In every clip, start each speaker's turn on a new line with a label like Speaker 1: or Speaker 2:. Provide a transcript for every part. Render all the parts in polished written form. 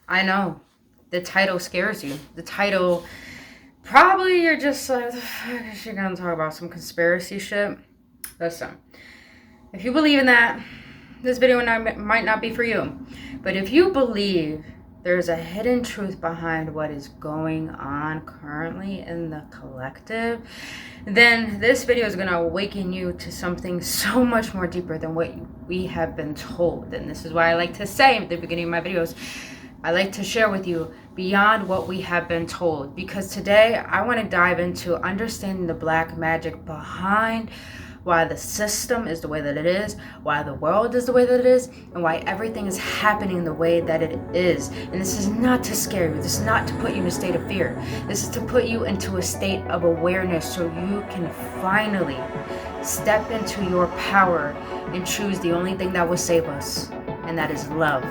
Speaker 1: I know. The title scares you. The title, probably you're just like, the fuck is she gonna talk about some conspiracy shit? Listen, if you believe in that, this video might not be for you. But if you believe there's a hidden truth behind what is going on currently in the collective, then this video is going to awaken you to something so much more deeper than what we have been told. And this is why I like to say at the beginning of my videos, I like to share with you beyond what we have been told. Because today I want to dive into understanding the black magic behind why the system is the way that it is, why the world is the way that it is, and why everything is happening the way that it is. And this is not to scare you. This is not to put you in a state of fear. This is to put you into a state of awareness so you can finally step into your power and choose the only thing that will save us, and that is love.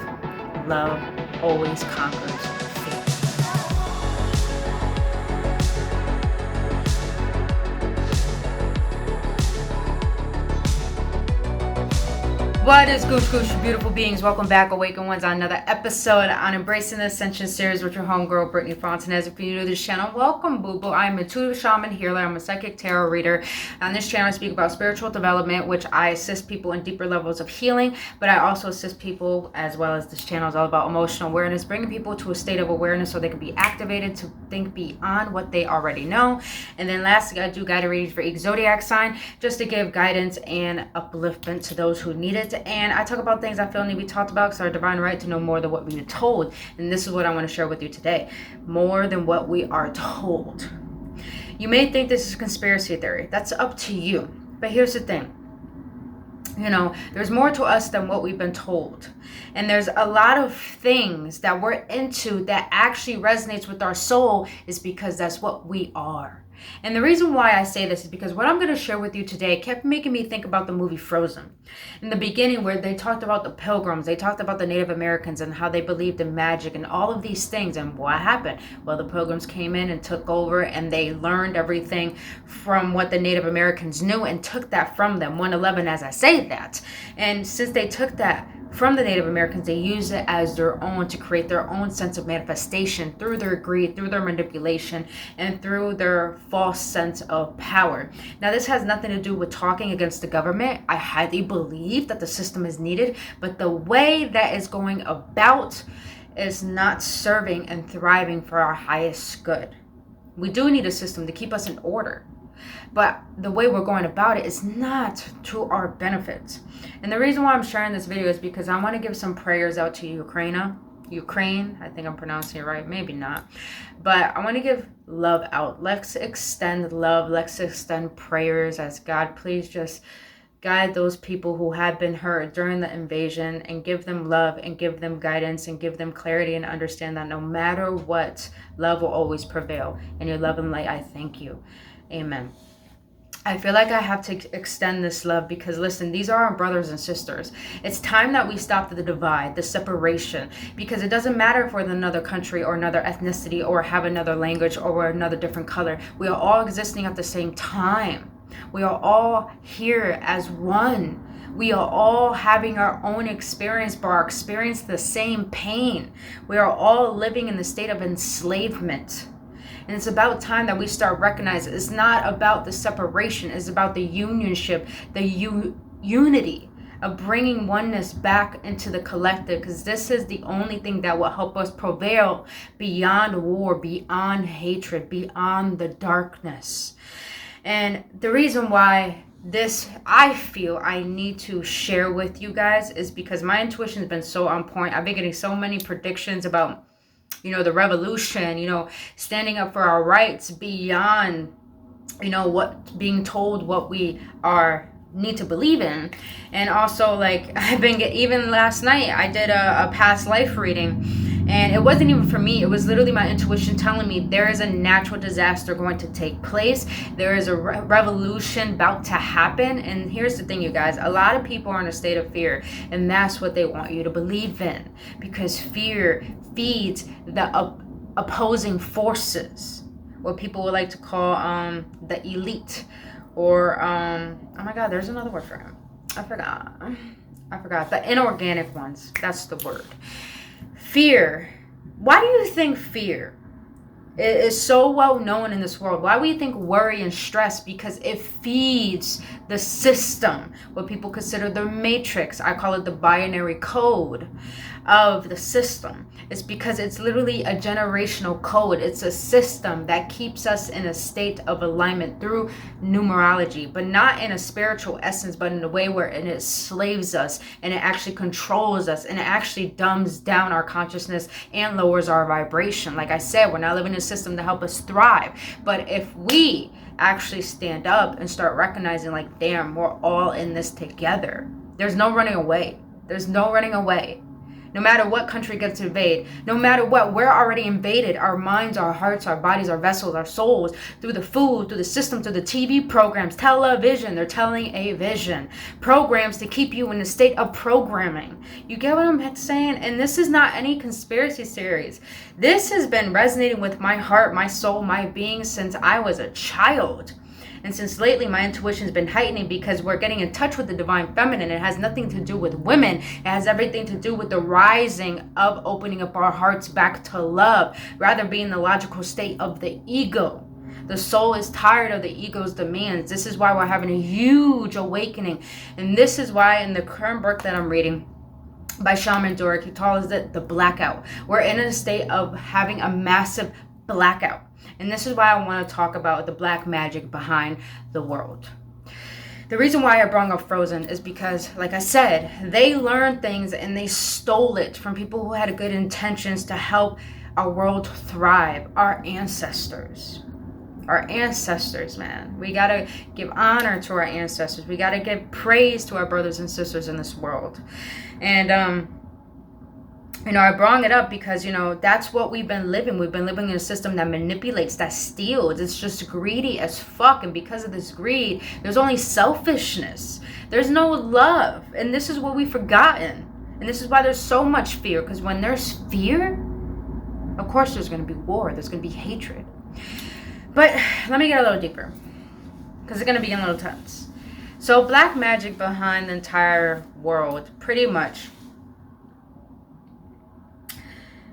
Speaker 1: Love always conquers fear. What is goosh goosh, you beautiful beings? Welcome back, AwakenOnes, on another episode on Embracing the Ascension series with your homegirl, Brittany Fontanez. If you're new to this channel, welcome, boo-boo. I'm a intuitive shaman healer. I'm a psychic tarot reader. On this channel, I speak about spiritual development, which I assist people in deeper levels of healing, but I also assist people, as well as this channel is all about emotional awareness, bringing people to a state of awareness so they can be activated to think beyond what they already know. And then lastly, I do guided readings for each zodiac sign, just to give guidance and upliftment to those who need it. And I talk about things I feel need to be talked about because our divine right to know more than what we've been told. And this is what I want to share with you today. More than what we are told. You may think this is conspiracy theory. That's up to you. But here's the thing. You know, there's more to us than what we've been told. And there's a lot of things that we're into that actually resonates with our soul is because that's what we are. And the reason why I say this is because what I'm going to share with you today kept making me think about the movie Frozen. In the beginning, where they talked about the pilgrims, they talked about the Native Americans and how they believed in magic and all of these things. And what happened? Well, the pilgrims came in and took over, and they learned everything from what the Native Americans knew and took that from them. 111, as I say that. And since they took that from the Native Americans, they use it as their own to create their own sense of manifestation through their greed, through their manipulation, and through their false sense of power. Now, this has nothing to do with talking against the government. I highly believe that the system is needed, but the way that is going about is not serving and thriving for our highest good. We do need a system to keep us in order, but the way we're going about it is not to our benefit. And the reason why I'm sharing this video is because I want to give some prayers out to Ukraine. I think I'm pronouncing it right, maybe not, but I want to give love out. Let's extend love. Let's extend prayers as God, please just guide those people who have been hurt during the invasion and give them love and give them guidance and give them clarity and understand that no matter what, love will always prevail. And your love and light, I thank you. Amen. I feel like I have to extend this love because, listen, these are our brothers and sisters. It's time that we stop the divide, the separation, because it doesn't matter if we're in another country or another ethnicity or have another language or we're another different color. We are all existing at the same time. We are all here as one. We are all having our own experience, but our experience the same pain. We are all living in the state of enslavement. And it's about time that we start recognizing it's not about the separation. It's about the unionship, the unity of bringing oneness back into the collective, because this is the only thing that will help us prevail beyond war, beyond hatred, beyond the darkness. And the reason why this I feel I need to share with you guys is because my intuition has been so on point. I've been getting so many predictions about, you know, the revolution, you know, standing up for our rights beyond, you know, what being told what we are need to believe in. And also, like, I've been even last night I did a past life reading, and it wasn't even for me. It was literally my intuition telling me there is a natural disaster going to take place. There is a revolution about to happen. And here's the thing, you guys, a lot of people are in a state of fear, and that's what they want you to believe in, because fear feeds the opposing forces, what people would like to call the elite, or oh my god, there's another word for him. I forgot the inorganic ones. That's the word. Fear Why do you think fear is so well known in this world? Why do you think worry and stress? Because it feeds the system, what people consider the matrix. I call it the binary code of the system. It's because it's literally a generational code. It's a system that keeps us in a state of alignment through numerology, but not in a spiritual essence, but in a way where it enslaves us and it actually controls us and it actually dumbs down our consciousness and lowers our vibration. Like I said, we're not living in a system to help us thrive. But if we actually stand up and start recognizing, like, damn, we're all in this together. There's no running away. There's no running away. No matter what country gets invaded, no matter what, we're already invaded. Our minds, our hearts, our bodies, our vessels, our souls, through the food, through the system, through the TV programs, television. They're telling a vision. Programs to keep you in a state of programming. You get what I'm saying? And this is not any conspiracy theories. This has been resonating with my heart, my soul, my being since I was a child. And since lately, my intuition's been heightening because we're getting in touch with the divine feminine. It has nothing to do with women. It has everything to do with the rising of opening up our hearts back to love, rather being the logical state of the ego. The soul is tired of the ego's demands. This is why we're having a huge awakening. And this is why in the current book that I'm reading by Shaman Durek, he calls it the blackout. We're in a state of having a massive blackout. And this is why I want to talk about the black magic behind the world. The reason why I brought up Frozen is because, like I said, they learned things and they stole it from people who had good intentions to help our world thrive. Our ancestors. Our ancestors, man. We got to give honor to our ancestors. We got to give praise to our brothers and sisters in this world. And, I brought it up because, that's what we've been living. We've been living in a system that manipulates, that steals. It's just greedy as fuck. And because of this greed, there's only selfishness. There's no love. And this is what we've forgotten. And this is why there's so much fear. Because when there's fear, of course there's going to be war. There's going to be hatred. But let me get a little deeper. Because it's going to be a little tense. So black magic behind the entire world, pretty much.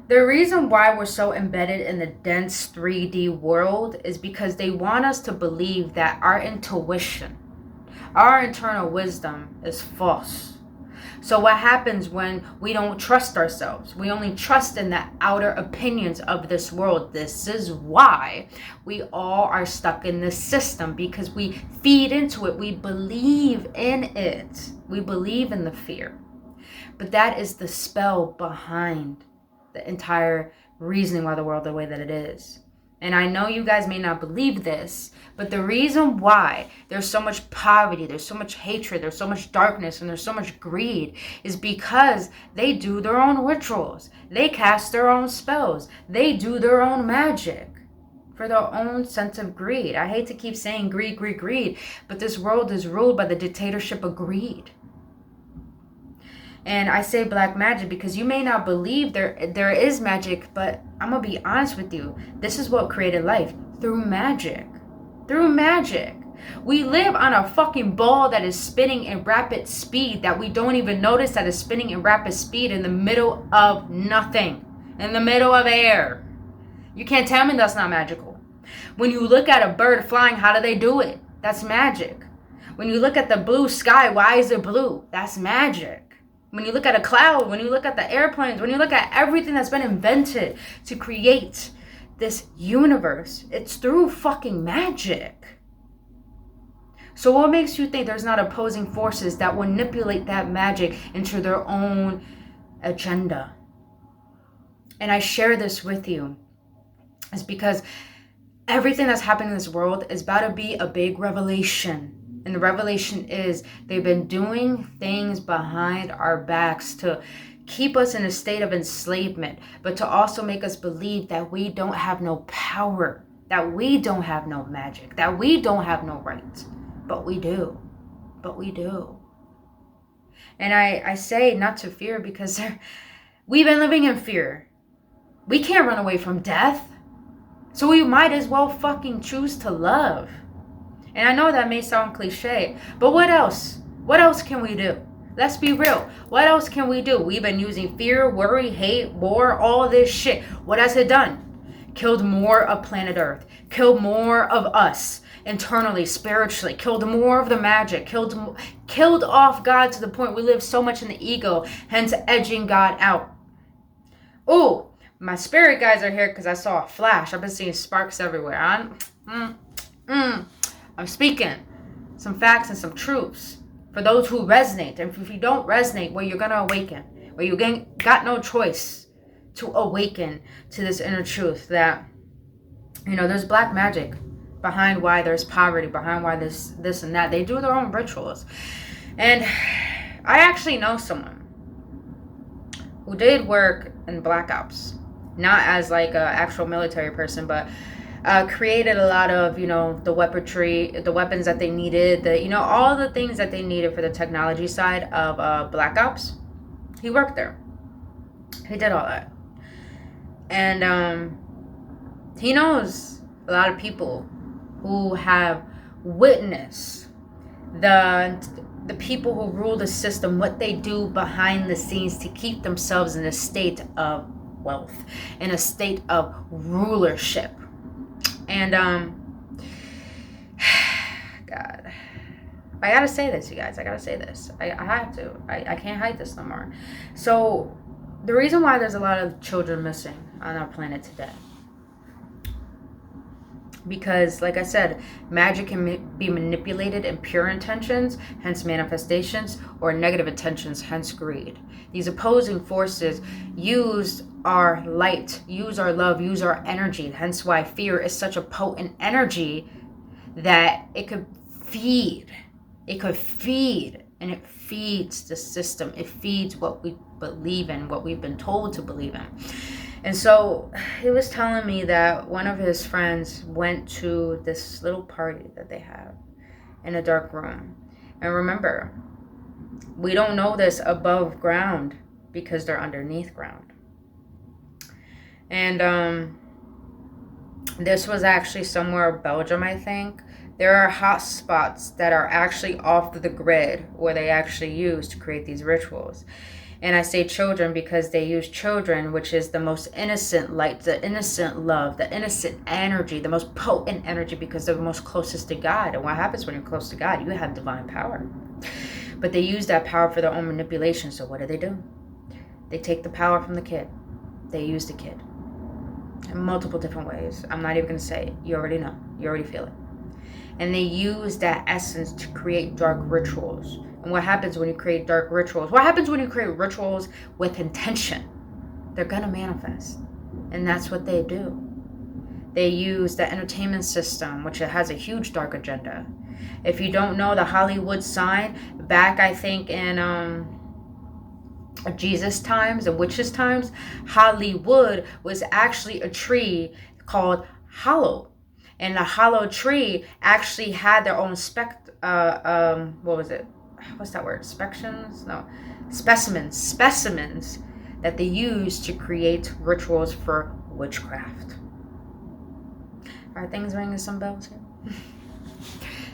Speaker 1: The reason why we're so embedded in the dense 3D world is because they want us to believe that our intuition, our internal wisdom is false. So what happens when we don't trust ourselves? We only trust in the outer opinions of this world. This is why we all are stuck in this system, because we feed into it. We believe in it. We believe in the fear. But that is the spell behind the entire reasoning why the world the way that it is. And I know you guys may not believe this, but the reason why there's so much poverty, there's so much hatred, there's so much darkness, and there's so much greed is because they do their own rituals. They cast their own spells. They do their own magic for their own sense of greed. I hate to keep saying greed, greed, greed, but this world is ruled by the dictatorship of greed. And I say black magic because you may not believe there is magic, but I'm going to be honest with you. This is what created life. Through magic. Through magic. We live on a fucking ball that is spinning in rapid speed that we don't even notice that is spinning in rapid speed in the middle of nothing. In the middle of air. You can't tell me that's not magical. When you look at a bird flying, how do they do it? That's magic. When you look at the blue sky, why is it blue? That's magic. When you look at a cloud, when you look at the airplanes, when you look at everything that's been invented to create this universe, it's through fucking magic. So what makes you think there's not opposing forces that manipulate that magic into their own agenda? And I share this with you is because everything that's happening in this world is about to be a big revelation. And the revelation is they've been doing things behind our backs to keep us in a state of enslavement, but to also make us believe that we don't have no power, that we don't have no magic, that we don't have no rights. But we do. But we do. And I say not to fear because we've been living in fear. We can't run away from death. So we might as well fucking choose to love. And I know that may sound cliche, but what else? What else can we do? Let's be real. What else can we do? We've been using fear, worry, hate, war, all this shit. What has it done? Killed more of planet Earth. Killed more of us internally, spiritually. Killed more of the magic. Killed off God to the point we live so much in the ego, hence edging God out. Oh, my spirit guys are here because I saw a flash. I've been seeing sparks everywhere. I'm speaking some facts and some truths for those who resonate. And if you don't resonate, well, you're going to awaken. Well, you got no choice to awaken to this inner truth that, there's black magic behind why there's poverty, behind why this and that. They do their own rituals. And I actually know someone who did work in Black Ops, not as like an actual military person, but created a lot of, the weaponry, the weapons that they needed, all the things that they needed for the technology side of Black Ops. He worked there. He did all that. And he knows a lot of people who have witnessed the people who rule the system, what they do behind the scenes to keep themselves in a state of wealth, in a state of rulership. And God, I gotta say this, you guys. I gotta say this. I have to. I can't hide this no more. So the reason why there's a lot of children missing on our planet today, because, like I said, magic can be manipulated in pure intentions, hence manifestations, or negative intentions, hence greed. These opposing forces use our light, use our love, use our energy, hence why fear is such a potent energy that it could feed, and it feeds the system. It feeds what we believe in, what we've been told to believe in. And so he was telling me that one of his friends went to this little party that they have in a dark room. And remember, we don't know this above ground because they're underneath ground. And this was actually somewhere in Belgium, I think. There are hot spots that are actually off the grid where they actually use to create these rituals. And I say children because they use children, which is the most innocent light, the innocent love, the innocent energy, the most potent energy, because they're the most closest to God. And what happens when you're close to God? You have divine power. But they use that power for their own manipulation. So what do? They take the power from the kid. They use the kid in multiple different ways. I'm not even going to say it. You already know. You already feel it. And they use that essence to create dark rituals. And what happens when you create dark rituals? What happens when you create rituals with intention? They're going to manifest. And that's what they do. They use the entertainment system, which has a huge dark agenda. If you don't know the Hollywood sign, back I think in Jesus times and witches times, Hollywood was actually a tree called hollow. And the hollow tree actually had their own specimens that they used to create rituals for witchcraft. Are things ringing some bells here?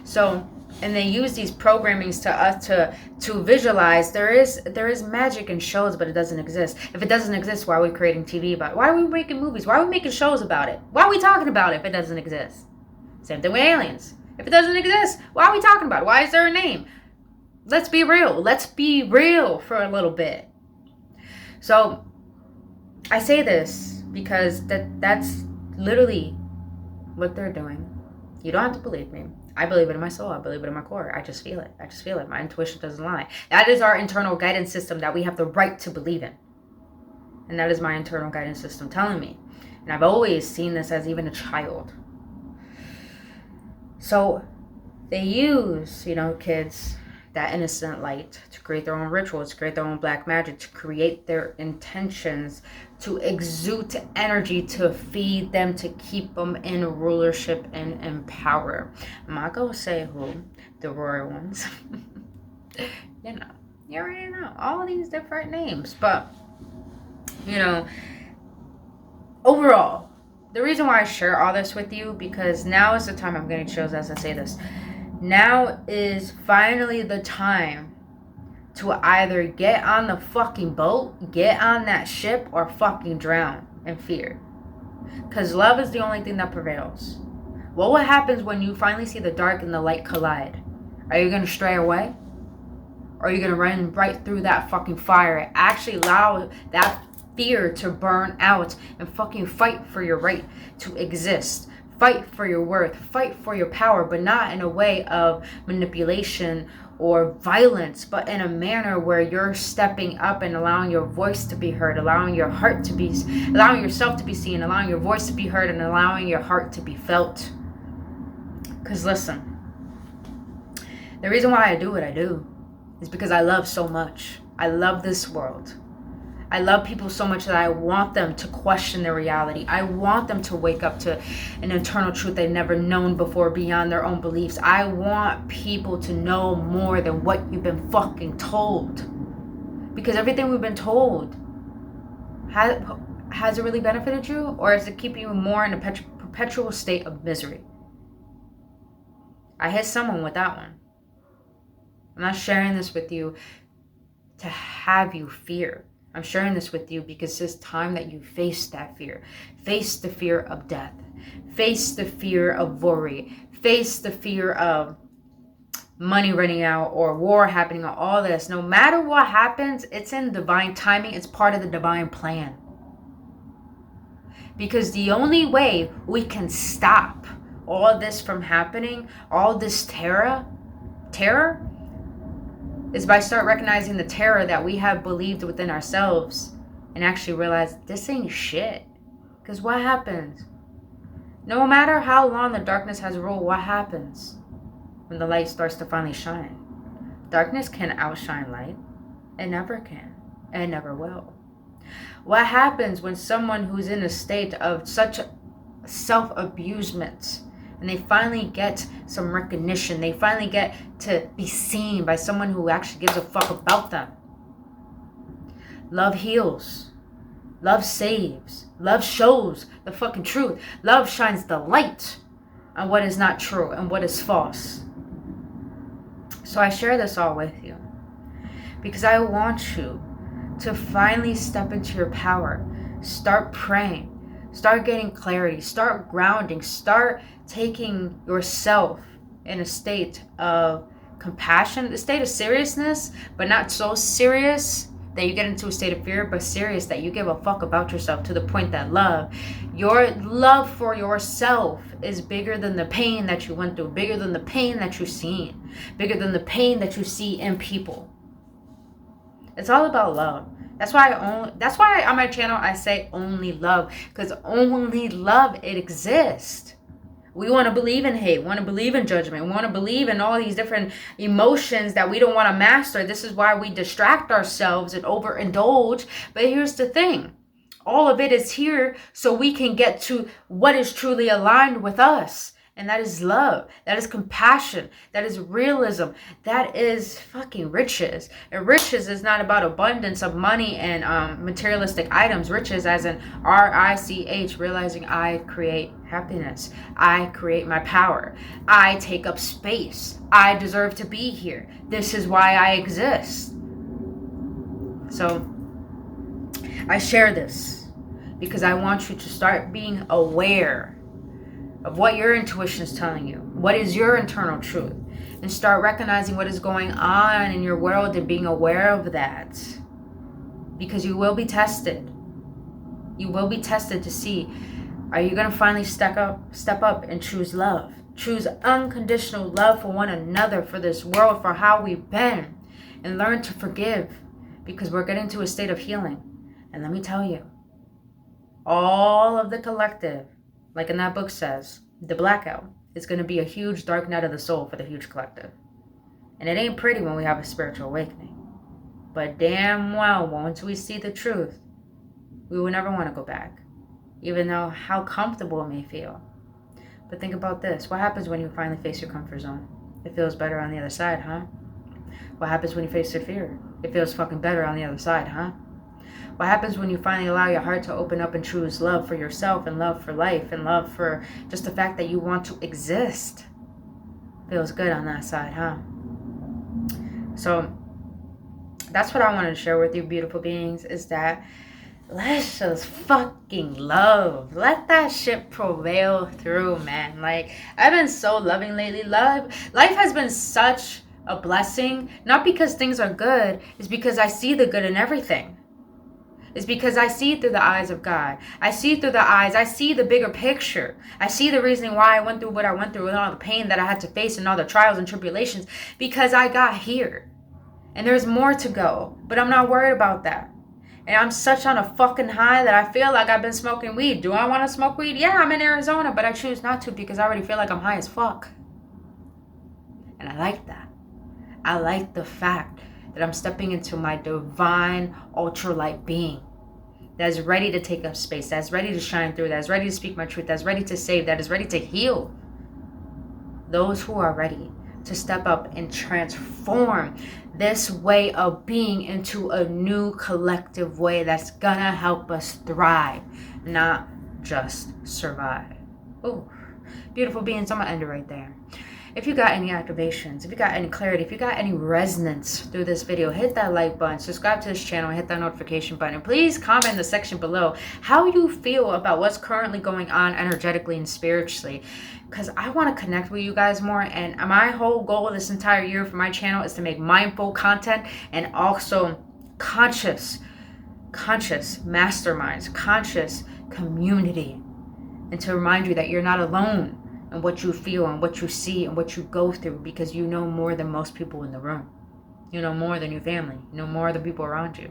Speaker 1: So, and they use these programmings to us to visualize there is magic in shows, but it doesn't exist. If it doesn't exist, why are we creating TV about it? Why are we making movies? Why are we making shows about it? Why are we talking about it if it doesn't exist? Same thing with aliens. If it doesn't exist, why are we talking about it? Why is there a name? Let's be real. Let's be real for a little bit. So I say this because that's literally what they're doing. You don't have to believe me. I believe it in my soul. I believe it in my core. I just feel it. My intuition doesn't lie. That is our internal guidance system that we have the right to believe in. And that is my internal guidance system telling me. And I've always seen this as even a child. So they use, kids, that innocent light to create their own rituals, to create their own black magic, to create their intentions, to exude energy, to feed them, to keep them in rulership and in power. I'm not going to say who, the royal ones. You already know all these different names. But, overall, the reason why I share all this with you, because now is the time I'm getting chills as I say this. Now is finally the time to either get on the fucking boat, get on that ship, or fucking drown in fear. Because love is the only thing that prevails. What happens when you finally see the dark and the light collide? Are you going to stray away? Or are you going to run right through that fucking fire? Actually allow that fear to burn out and fucking fight for your right to exist. Fight for your worth. Fight for your power, but not in a way of manipulation or violence, but in a manner where you're stepping up and allowing your voice to be heard, allowing your heart to be, allowing yourself to be seen, allowing your voice to be heard, and allowing your heart to be felt. Because listen, the reason why I do what I do is because I love so much. I love this world. I love people so much that I want them to question their reality. I want them to wake up to an internal truth they've never known before beyond their own beliefs. I want people to know more than what you've been fucking told. Because everything we've been told, has it really benefited you? Or is it keeping you more in a perpetual state of misery? I hit someone with that one. I'm not sharing this with you to have you fear. I'm sharing this with you because it's time that you face that fear. Face the fear of death. Face the fear of worry. Face the fear of money running out or war happening or all this. No matter what happens, it's in divine timing. It's part of the divine plan. Because the only way we can stop all this from happening, all this terror, is by start recognizing the terror that we have believed within ourselves and actually realize this ain't shit. Because what happens? No matter how long the darkness has ruled, what happens when the light starts to finally shine? Darkness can outshine light. It never can. It never will. What happens when someone who's in a state of such self-abusement and they finally get some recognition, they finally get to be seen by someone who actually gives a fuck about them? Love heals. Love saves. Love shows the fucking truth. Love shines the light on what is not true and what is false. So I share this all with you because I want you to finally step into your power. Start praying. Start getting clarity. Start grounding. Start taking yourself in a state of compassion, a state of seriousness, but not so serious that you get into a state of fear, but serious that you give a fuck about yourself to the point that your love for yourself is bigger than the pain that you went through, bigger than the pain that you've seen, bigger than the pain that you see in people. It's all about love. That's why on my channel I say only love, because only love, it exists. We want to believe in hate, want to believe in judgment, want to believe in all these different emotions that we don't want to master. This is why we distract ourselves and overindulge. But here's the thing. All of it is here so we can get to what is truly aligned with us. And that is love. That is compassion. That is realism. That is fucking riches. And riches is not about abundance of money and materialistic items. Riches as in RICH, realizing I create happiness. I create my power. I take up space. I deserve to be here. This is why I exist. So I share this because I want you to start being aware of what your intuition is telling you. What is your internal truth? And start recognizing what is going on in your world and being aware of that. Because you will be tested. You will be tested to see, are you going to finally step up and choose love? Choose unconditional love for one another, for this world, for how we've been. And learn to forgive. Because we're getting to a state of healing. And let me tell you, all of the collective, like in that book says, the blackout is going to be a huge dark night of the soul for the huge collective. And it ain't pretty when we have a spiritual awakening. But damn well, once we see the truth, we will never want to go back. Even though how comfortable it may feel. But think about this. What happens when you finally face your comfort zone? It feels better on the other side, huh? What happens when you face your fear? It feels fucking better on the other side, huh? What happens when you finally allow your heart to open up and choose love for yourself and love for life and love for just the fact that you want to exist? Feels good on that side, huh? So that's what I want to share with you, beautiful beings, is that let's just fucking love. Let that shit prevail through, man. Like, I've been so loving lately. Life has been such a blessing. Not because things are good. It's because I see the good in everything. It's because I see it through the eyes of God. I see it through the eyes. I see the bigger picture. I see the reason why I went through what I went through and all the pain that I had to face and all the trials and tribulations. Because I got here. And there's more to go. But I'm not worried about that. And I'm such on a fucking high that I feel like I've been smoking weed. Do I want to smoke weed? Yeah, I'm in Arizona, but I choose not to because I already feel like I'm high as fuck. And I like that. I like the fact that I'm stepping into my divine ultralight being that is ready to take up space, that is ready to shine through, that is ready to speak my truth, that is ready to save, that is ready to heal. Those who are ready to step up and transform this way of being into a new collective way that's gonna help us thrive, not just survive. Oh, beautiful beings, I'm gonna end it right there. If you got any activations, if you got any clarity, if you got any resonance through this video, hit that like button, subscribe to this channel, hit that notification button, and please comment in the section below how you feel about what's currently going on energetically and spiritually, because I want to connect with you guys more. And my whole goal this entire year for my channel is to make mindful content and also conscious masterminds, conscious community, and to remind you that you're not alone and what you feel and what you see and what you go through, because you know more than most people in the room. You know more than your family. You know more than the people around you.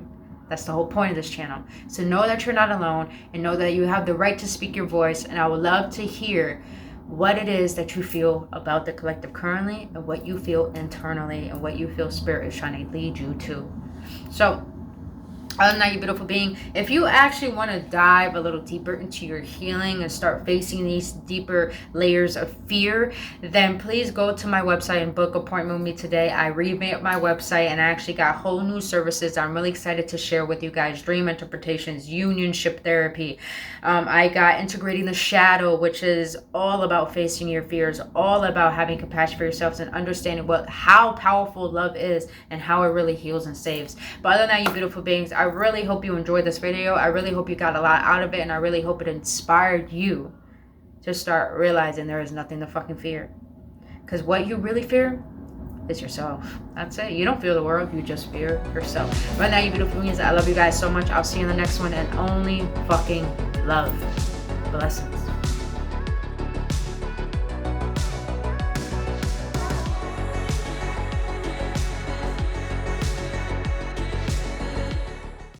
Speaker 1: That's the whole point of this channel. So know that you're not alone and know that you have the right to speak your voice. And I would love to hear what it is that you feel about the collective currently and what you feel internally and what you feel spirit is trying to lead you to. So other than that, you beautiful being, if you actually want to dive a little deeper into your healing and start facing these deeper layers of fear, then please go to my website and book an appointment with me today. I revamped my website and I actually got whole new services I'm really excited to share with you guys. Dream interpretations, unionship therapy. I got integrating the shadow, which is all about facing your fears, all about having compassion for yourselves and understanding how powerful love is and how it really heals and saves. But other than that, you beautiful beings, I really hope you enjoyed this video. I really hope you got a lot out of it, and I really hope it inspired you to start realizing there is nothing to fucking fear. Because what you really fear is yourself. That's it. You don't fear the world, you just fear yourself. Right now, you beautiful beings, I love you guys so much. I'll see you in the next one, and only fucking love. Blessings.